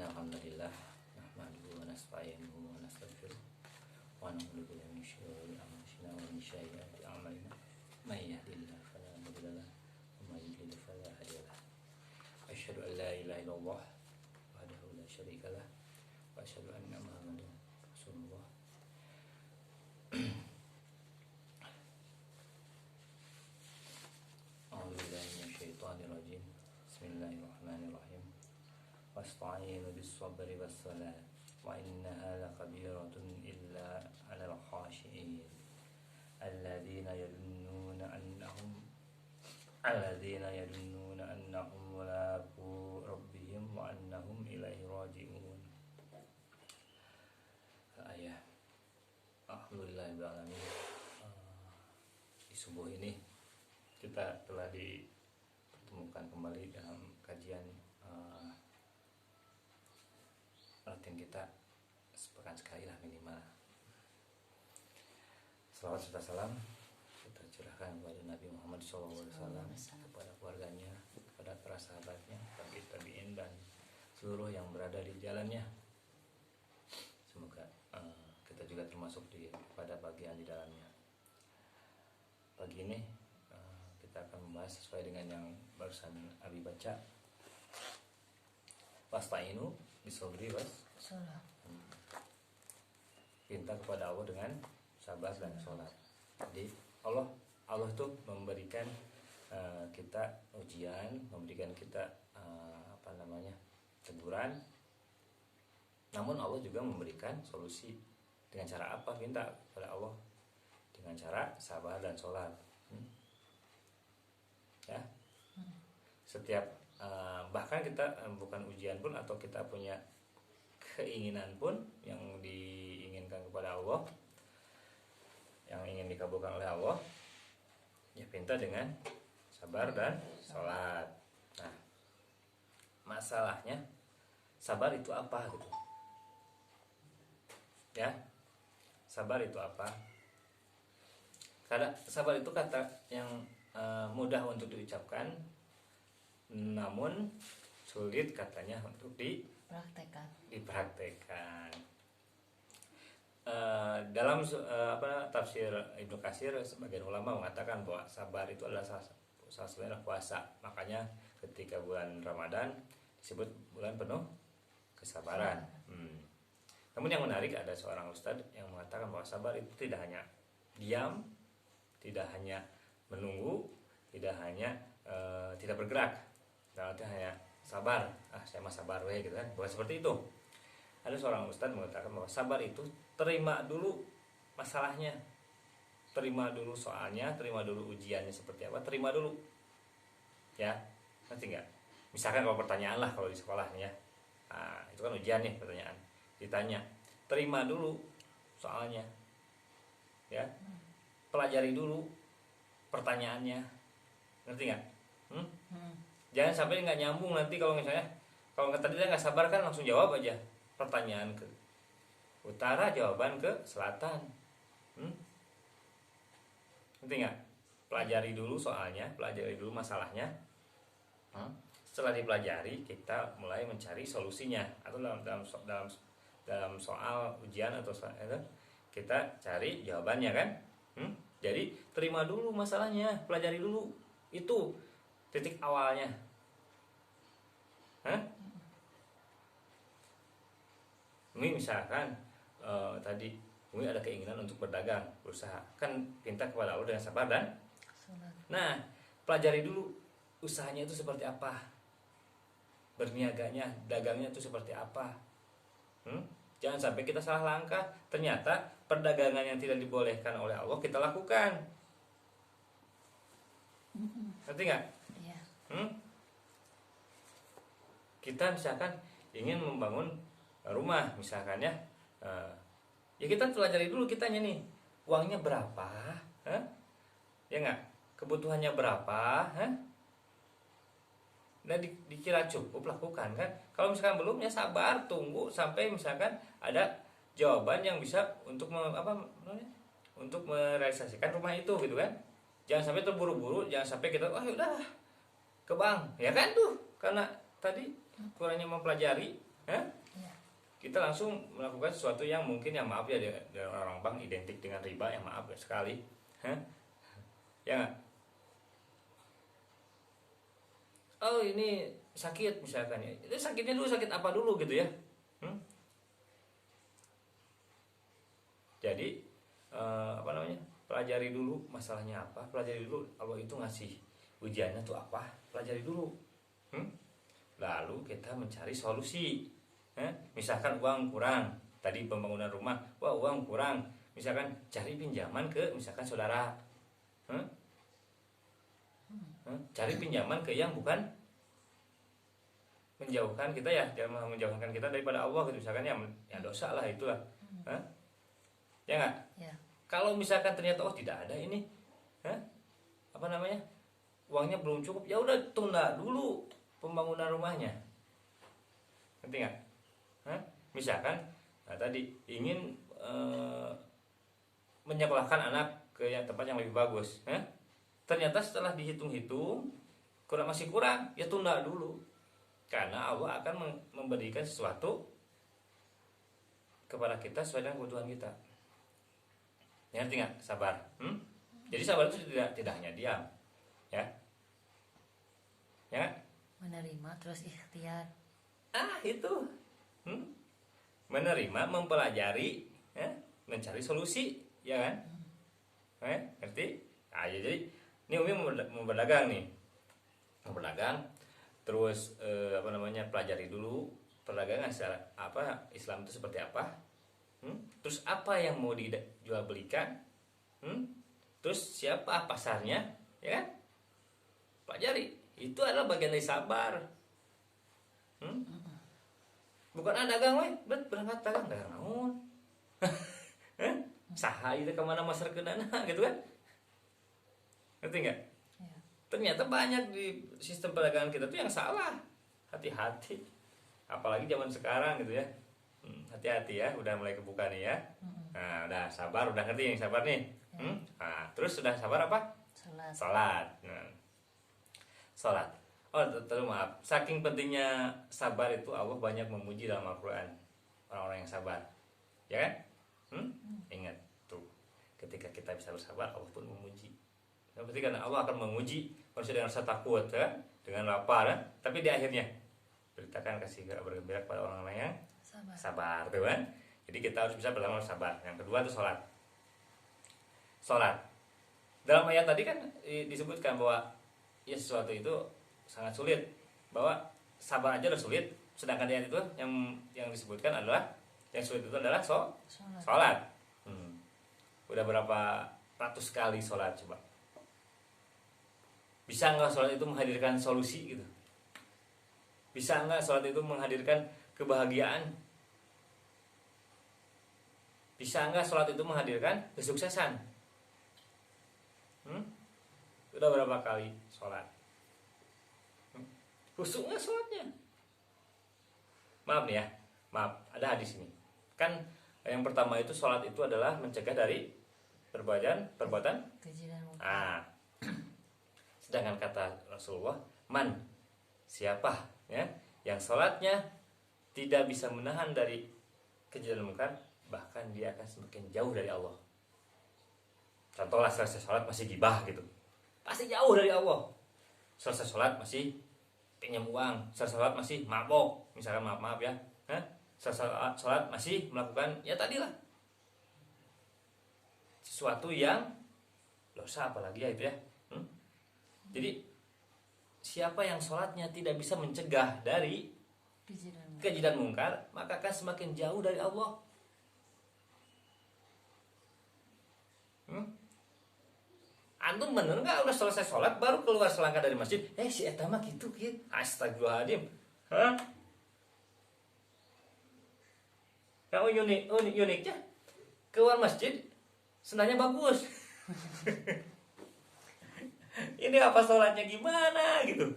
Alhamdulillah nahmaduhu wa nasta'inuhu wa nastaghfiruh wa na'udzu billahi min syururi anfusina wa min sayyiati a'malina may yahdihillahu fala mudilla lahu wa may yudlil fala hadiya lahu asyhadu an la ilaha illallah wahdahu la syarika lah wa asyhadu anna muhammadan rasulullah. A'udzu billahi minasyaitonir rajim. Bismillahirrahmanirrahim. Wasta'inu bis-sabri was-salat wa innaha lakabiratun illa 'alal khashi'in alladzina yadunnuna annahum mulaqu rabbihim wa annahum ilaihi raji'un. Ayah. Alhamdulillahirabbil alamin. Di subuh ini kita telah dipertemukan kembali dalam kajian rutin kita sepekan sekali lah minimal. Salawat serta salam kita curahkan kepada Nabi Muhammad SAW, kepada keluarganya, kepada para sahabatnya, tabi'in dan seluruh yang berada di jalannya. Semoga kita juga termasuk pada bagian di dalamnya. Pagi ini kita akan membahas sesuai dengan yang barusan Abi baca. Wasta'inu bisobri was-salat. Minta kepada Allah dengan sabar dan sholat. Jadi Allah tuh memberikan kita ujian, memberikan kita teguran. Namun Allah juga memberikan solusi. Dengan cara apa? Minta kepada Allah dengan cara sabar dan sholat. Ya. Setiap bahkan kita bukan ujian pun atau kita punya keinginan pun yang diinginkan kepada Allah, yang ingin dikabulkan oleh Allah, ya minta dengan sabar dan sholat. Nah, masalahnya sabar itu apa gitu? Ya, sabar itu apa? Karena sabar itu kata yang mudah untuk diucapkan, namun sulit katanya untuk dipraktekkan. Dalam tafsir Ibnu Katsir, sebagian ulama mengatakan bahwa sabar itu adalah salah satunya puasa. Makanya ketika bulan Ramadan disebut bulan penuh kesabaran. Namun yang menarik, ada seorang ustadz yang mengatakan bahwa sabar itu tidak hanya diam, tidak hanya menunggu, tidak hanya tidak bergerak. Nah, itu hanya sabar. Saya mah sabar weh gitu kan. Bukan seperti itu. Ada seorang ustadz mengatakan bahwa sabar itu terima dulu masalahnya, terima dulu soalnya, terima dulu ujiannya seperti apa, terima dulu. Ya, nanti enggak. Misalkan kalau pertanyaan lah kalau di sekolah nih ya. Nah, itu kan ujian nih, pertanyaan. Ditanya, terima dulu soalnya. Ya. Pelajari dulu pertanyaannya. Ngerti enggak? Jangan sampai nggak nyambung nanti kalau misalnya tadi nggak sabar kan langsung jawab aja pertanyaan ke utara, jawaban ke selatan. Ngerti nggak? Pelajari dulu soalnya, pelajari dulu masalahnya. Setelah dipelajari kita mulai mencari solusinya, atau dalam soal ujian atau soal itu kita cari jawabannya kan. Jadi terima dulu masalahnya, pelajari dulu, itu titik awalnya. Umi misalkan tadi Umi ada keinginan untuk berdagang, berusaha, kan minta kepada Allah dengan sabar dan sholat. Nah, pelajari dulu usahanya itu seperti apa, berniaganya, dagangnya itu seperti apa. Jangan sampai kita salah langkah, ternyata perdagangan yang tidak dibolehkan oleh Allah kita lakukan. Ngerti nggak? Iya. Kita misalkan ingin membangun rumah misalkan ya, ya kita pelajari dulu kitanya nih, uangnya berapa, ya nggak, kebutuhannya berapa, dan dikira cukup lakukan kan. Kalau misalkan belum, ya sabar, tunggu sampai misalkan ada jawaban yang bisa untuk untuk merealisasikan rumah itu gitu kan. Jangan sampai terburu-buru, jangan sampai kita udah ke bank, ya kan tuh, karena tadi kurangnya mempelajari Hah? Kita langsung melakukan sesuatu yang mungkin yang maaf ya dari orang bank identik dengan riba, yang maaf ya sekali. Hah? Ya nggak? Oh ini sakit misalkan ya, itu sakitnya dulu sakit apa dulu gitu ya. Jadi apa namanya, pelajari dulu masalahnya apa, pelajari dulu Allah itu ngasih ujiannya tuh apa, pelajari dulu. Lalu kita mencari solusi. Misalkan uang kurang, tadi pembangunan rumah, wah uang kurang, misalkan cari pinjaman ke misalkan saudara. Cari pinjaman ke yang bukan menjauhkan kita ya, jangan menjauhkan kita daripada Allah gitu, misalkan ya dosa lah itulah. Ya nggak? Ya. Kalau misalkan ternyata oh tidak ada ini, apa namanya, uangnya belum cukup, ya udah tunda dulu pembangunan rumahnya. Ngerti nggak? Misalkan tadi ingin menyekolahkan anak ke tempat yang lebih bagus, ternyata setelah dihitung-hitung masih kurang, ya tunda dulu, karena Allah akan memberikan sesuatu kepada kita sesuai dengan kebutuhan kita. Ngerti nggak? Sabar. Jadi sabar itu tidak hanya diam, ya, ya. Menerima terus ikhtiar. Itu, menerima, mempelajari, ya, mencari solusi, ya kan? Ngerti? Jadi ini Umi mau berdagang nih, terus apa namanya, pelajari dulu perdagangan secara apa, Islam itu seperti apa. Terus apa yang mau dijual belikan, terus siapa pasarnya, ya kan? Pelajari, itu adalah bagian dari sabar. Bukan dagang we, berangkat dagang naon. Saha itu kemana masar ke dana gitu kan? Ngerti nggak? Ya. Ternyata banyak di sistem perdagangan kita tuh yang salah. Hati-hati, apalagi zaman sekarang gitu ya. Hati-hati ya, udah mulai kebuka nih ya. Nah, udah sabar, udah ngerti yang sabar nih. Nah, terus sudah sabar apa? Salat. Nah, salat. Oh, terus maaf. Saking pentingnya sabar itu Allah banyak memuji dalam Al-Qur'an orang-orang yang sabar. Ya kan? Ingat tuh, ketika kita bisa bersabar, Allah pun memuji. Berarti karena Allah akan menguji manusia dengan rasa takut, ya? Dengan lapar, ya? Tapi di akhirnya beritakan kasih bergembira kepada orang-orang yang sabar, tuh kan? Jadi kita harus bisa pertama sabar. Yang kedua itu sholat. Sholat. Dalam ayat tadi kan disebutkan bahwa ya sesuatu itu sangat sulit, bahwa sabar aja udah sulit, sedangkan ayat itu yang disebutkan adalah yang sulit itu adalah sholat. Udah berapa ratus kali sholat coba? Bisa nggak sholat itu menghadirkan solusi gitu? Bisa nggak sholat itu menghadirkan kebahagiaan? Bisa nggak sholat itu menghadirkan kesuksesan? Udah berapa kali sholat? Khusyuk nggak sholatnya? Maaf nih ya, maaf, ada hadis ini. Kan yang pertama itu sholat itu adalah mencegah dari perbuatan keji dan munkar. Sedangkan kata Rasulullah, man, siapa ya yang sholatnya tidak bisa menahan dari keji dan munkar, bahkan dia akan semakin jauh dari Allah. Contohlah selesai sholat masih gibah gitu, pasti jauh dari Allah. Selesai sholat masih pinjam uang, selesai sholat masih mabok, misalkan maaf ya, selesai sholat masih melakukan ya tadilah sesuatu yang dosa, apalagi ya itu ya. Jadi siapa yang sholatnya tidak bisa mencegah dari keji dan munkar, maka akan semakin jauh dari Allah. Antum bener nggak udah selesai sholat baru keluar selangkah dari masjid, si eta mah gitu. Astagfirullahaladzim. Kamu uniknya keluar masjid senanya bagus. Ini apa sholatnya gimana gitu?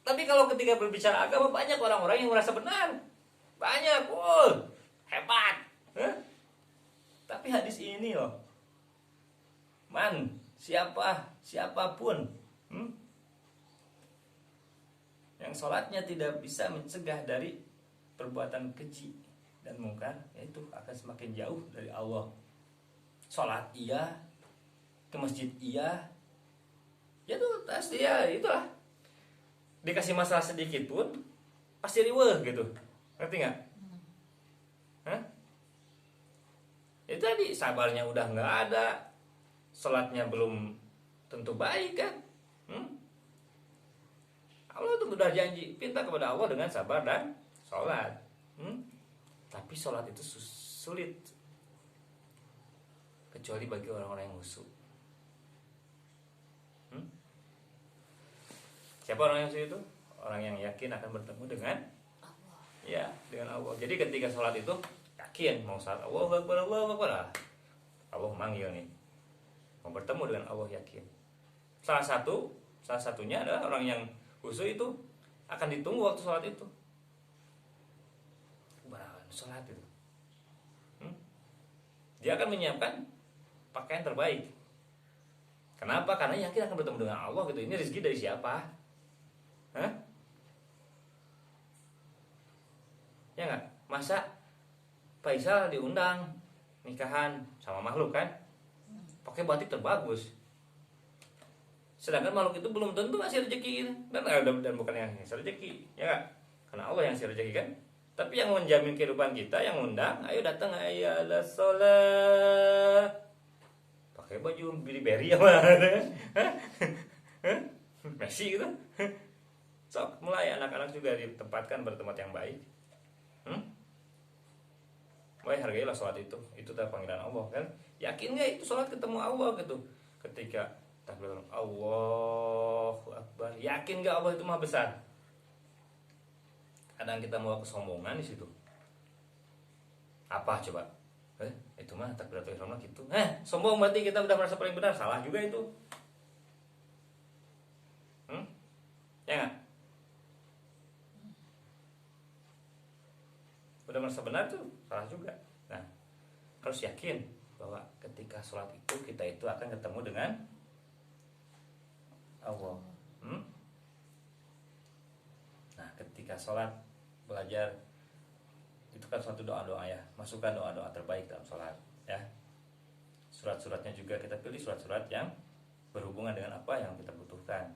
Tapi kalau ketika berbicara agama banyak orang-orang yang merasa benar, banyak, hebat. Tapi hadis ini loh, man, siapapun, ya, yang sholatnya tidak bisa mencegah dari perbuatan keji dan mungkar, yaitu akan semakin jauh dari Allah. Sholat iya, ke masjid iya, ya tuh pasti ya itulah, dikasih masalah sedikit pun pasti riweuh gitu, ngerti nggak? Hah? Itu tadi sabarnya udah nggak ada, sholatnya belum tentu baik kan? Allah tuh udah janji, pinta kepada Allah dengan sabar dan sholat. Tapi sholat itu sulit, kecuali bagi orang-orang yang khusyuk. Siapa orang yang khusyuk itu? Orang yang yakin akan bertemu dengan Allah. Ya, dengan Allah. Jadi ketika sholat itu yakin mau sholat Allahu Akbar, Allahu Akbar. Allah manggil nih, mau bertemu dengan Allah, yakin. Salah satunya adalah orang yang khusyuk itu akan ditunggu waktu sholat itu. Sholat itu, dia akan menyiapkan pakaian terbaik. Kenapa? Karena yakin akan bertemu dengan Allah gitu. Ini rezeki dari siapa? Hah? Ya nggak? Masa Faisal diundang nikahan sama makhluk kan? Pakai batik terbagus. Sedangkan makhluk itu belum tentu ngasih rezeki dan bukan yang ngasih rezeki, ya nggak? Karena Allah yang ngasih rezeki kan. Tapi yang menjamin kehidupan kita, yang undang, ayo datang, ayo ala sholat. Pakai baju beri-beri apa? Messi gitu. Sok, mulai anak-anak juga ditempatkan bertempat yang baik. Mulai hargailah sholat itu. Itu adalah panggilan Allah kan. Yakin gak itu sholat ketemu Allah gitu? Ketika takbir Allahu Akbar, yakin gak Allah itu maha besar? Kadang kita mau kesombongan di situ. Apa coba? Itu mah takbiratul ihram gitu. Sombong berarti kita udah merasa paling benar. Salah juga itu. Ya nggak? Udah merasa benar tuh, salah juga. Nah, harus yakin bahwa ketika sholat itu kita itu akan ketemu dengan Allah. Nah, ketika sholat belajar itu kan suatu doa-doa ya, masukkan doa-doa terbaik dalam sholat ya. Surat-suratnya juga kita pilih surat-surat yang berhubungan dengan apa yang kita butuhkan.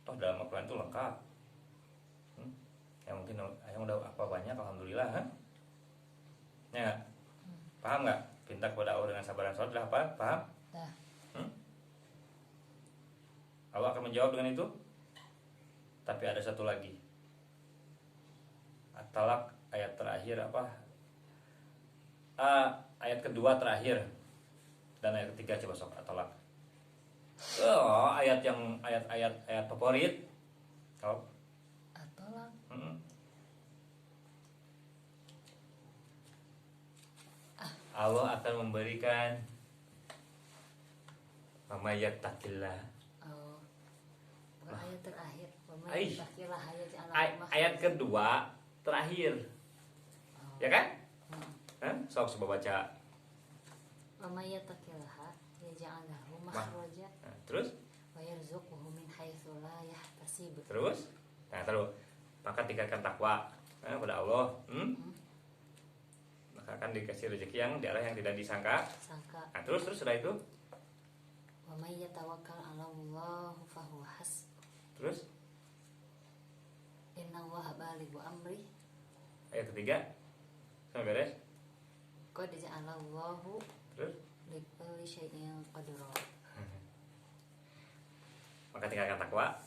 Toh dalam Al-Quran itu lengkap. Yang mungkin yang udah apa banyak, alhamdulillah kan? Ya, paham nggak? Pinta kepada Allah dengan sabar dan sholat udah apa? Paham? Allah akan menjawab dengan itu. Tapi ada satu lagi. At-Talaq ayat terakhir apa? Ayat kedua terakhir dan ayat ketiga, coba sok At-Talaq. Ayat favorit. At-Talaq. Allah akan memberikan mamayyattaqillah. Ayat terakhir. Ayat kedua terakhir. Ya kan? Sok coba baca. Mamayyattaqillah yaj'al lahu makhraja. Terus? Wa yarzuqhu min haitsu la yahtasib. Terus? Nah, terus. Maka tingkatkan takwa kepada Allah. Maka akan dikasih rezeki yang di arah yang tidak disangka. Nah, terus sudah itu. Wa may yatawakkal 'ala Allah fa huwa hasbuh. Terus? Inna Allaha balighu amri. Ayat ketiga. Sampai beres. Qad ja'ala Allahu terus likulli syai'in qadra. Maka tinggalkan takwa.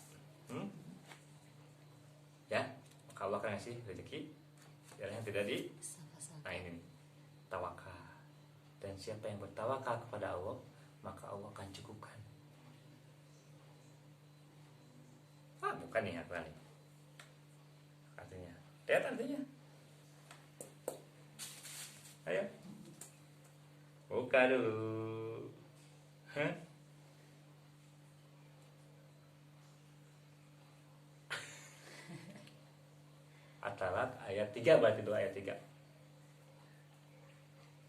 Ya, maka Allah akan ngasih rezeki yang tidak di. Nah ini tawakal. Dan siapa yang bertawakal kepada Allah, maka Allah akan cukupkan. Bukan nih artinya. Lihat artinya. Ayo. Buka dulu. At-Talaq ayat 3 berarti itu ayat 3.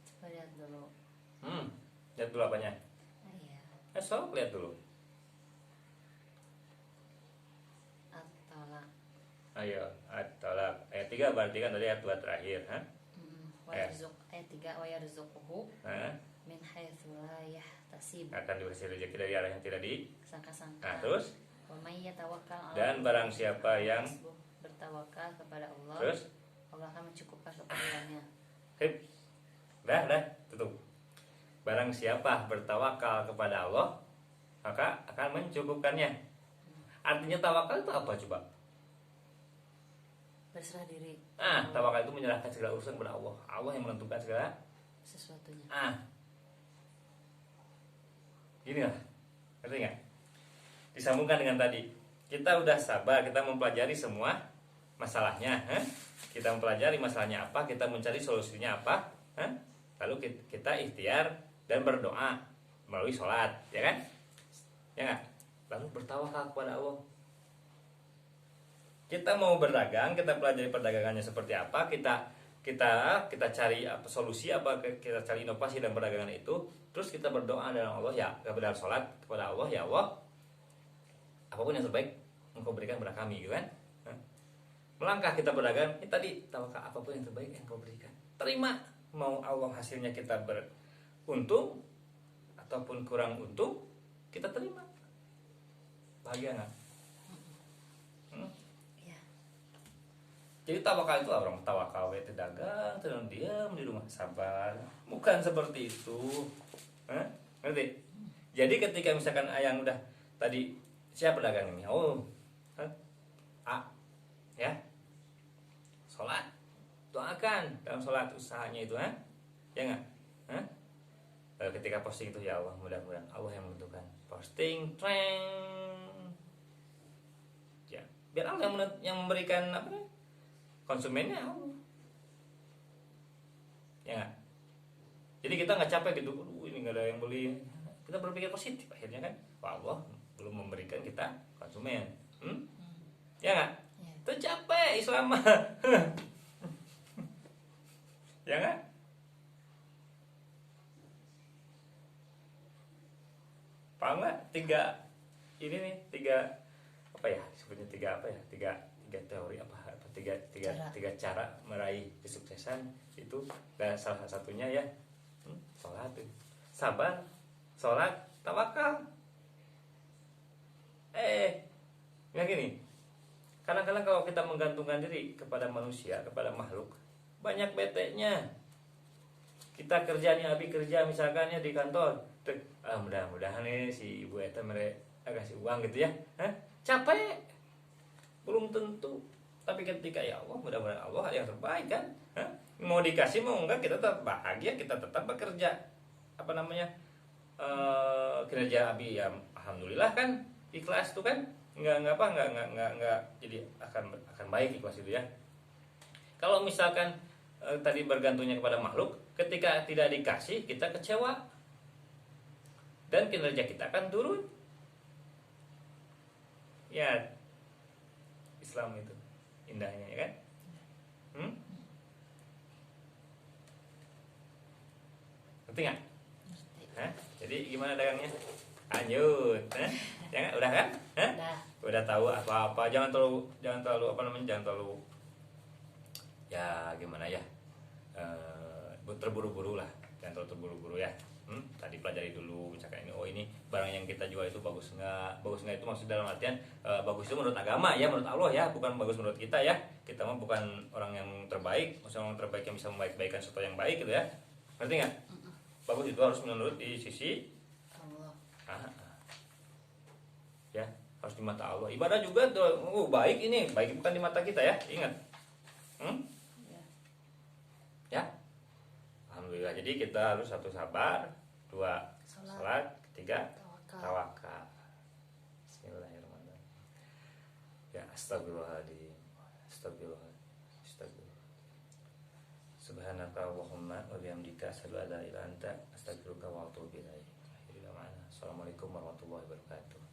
Coba lihat dulu. Lihat dulu apanya? Iya. Sok lihat dulu. At-Talaq Ayo, tolak ayat 3 berarti kan tadi ayat 2 terakhir, ha? Ayat 3 wa yarzuquhu Nah, min haitsu la yahtasib. akan dikasih rezeki dari arah yang tidak Sangka-sangka. Nah, terus Wa may yatawakkal 'ala dan barang siapa yang bertawakal kepada Allah, terus Allah akan mencukupkan keperluannya. hip, dah, tutup. Barang siapa bertawakal kepada Allah, maka akan mencukupkannya. Artinya tawakal itu apa coba? Berserah diri. Tawakal itu menyerahkan segala urusan kepada Allah. Allah yang menentukan segala Sesuatunya. Gini lah, ngerti nggak? Disambungkan dengan tadi, kita udah sabar, kita mempelajari semua masalahnya, kita mempelajari masalahnya apa, kita mencari solusinya apa, lalu kita ikhtiar dan berdoa melalui sholat, ya kan? Ya nggak? Lalu bertawakal kepada Allah. Kita mau berdagang, kita pelajari perdagangannya seperti apa, kita cari apa solusi, apa kita cari inovasi dalam perdagangan itu, terus kita berdoa dalam Allah, ya kepada sholat kepada Allah, ya Allah, apapun yang terbaik Engkau berikan kepada kami, gitu kan? Melangkah kita berdagang, tadi tawakal, apapun yang terbaik yang Engkau berikan, terima. Mau Allah hasilnya kita beruntung ataupun kurang untung, kita terima. Bahagia nggak? Jadi tawakal itu orang tawakal itu dagang, terus diam di rumah sabar. Bukan seperti itu. Ngerti? Jadi ketika misalkan yang udah tadi siapa pedagang ini? Ya. Salat. Doakan dalam salat usahanya itu, ya enggak? Ketika posting itu, ya Allah, mudah-mudahan Allah yang menentukan. Posting trend. Ya, biar Allah yang memberikan apa? Konsumennya Allah, ya gak? Jadi kita nggak capek gitu, ini nggak ada yang beli, kita berpikir positif akhirnya kan, wah Allah belum memberikan kita konsumen, ya nggak? Itu capek Islam mah, ya nggak? Paham nggak? Tiga apa ya sebutnya, tiga teori apa tiga cara meraih kesuksesan itu, dan salah satunya ya sholat, sabar, sholat, tawakal. Ya gini, kadang-kadang kalau kita menggantungkan diri kepada manusia, kepada makhluk, banyak bete-nya. Kita kerja nih, Abi kerja misalkan ya di kantor, mudah-mudahan nih si ibu eta mereka kasih uang gitu ya, capek, belum tentu. Tapi ketika ya Allah, mudah-mudahan Allah yang terbaik kan, mau dikasih mau enggak, kita tetap bahagia, kita tetap bekerja. Apa namanya, kinerja Abi ya alhamdulillah kan, ikhlas tuh kan, nggak jadi akan baik ikhlas itu ya. Kalau misalkan tadi bergantungnya kepada makhluk, ketika tidak dikasih kita kecewa dan kinerja kita akan turun. Ya, Islam itu indahnya, ya kan? Ngerti nggak? Jadi gimana dagangnya? Lanjut, ya udah kan? Udah tahu apa-apa, jangan terlalu apa namanya, jangan terlalu ya gimana ya, terburu-buru lah, jangan terlalu terburu-buru ya. Tadi pelajari dulu misalkan ini barang yang kita jual itu bagus nggak itu maksud dalam artian bagus itu menurut agama ya, menurut Allah ya, bukan bagus menurut kita ya. Kita mah bukan orang yang terbaik, maksudnya orang terbaik yang bisa membaik-baikan sesuatu yang baik gitu ya, ngerti nggak? Bagus itu harus menurut di sisi Allah, ya harus di mata Allah. Ibadah juga tuh baik, ini baik bukan di mata kita ya, ingat. Ya, alhamdulillah. Jadi kita harus satu sabar, dua salat, ketiga tawakal. Bismillahirrahmanirrahim. Ya, astagfirullahaladzim. Astagfirullah. Subhanaka Allahumma wa bihamdika asyhadu an la ilaha illa anta astaghfiruka wa atubu ilaik. Assalamualaikum warahmatullahi wabarakatuh.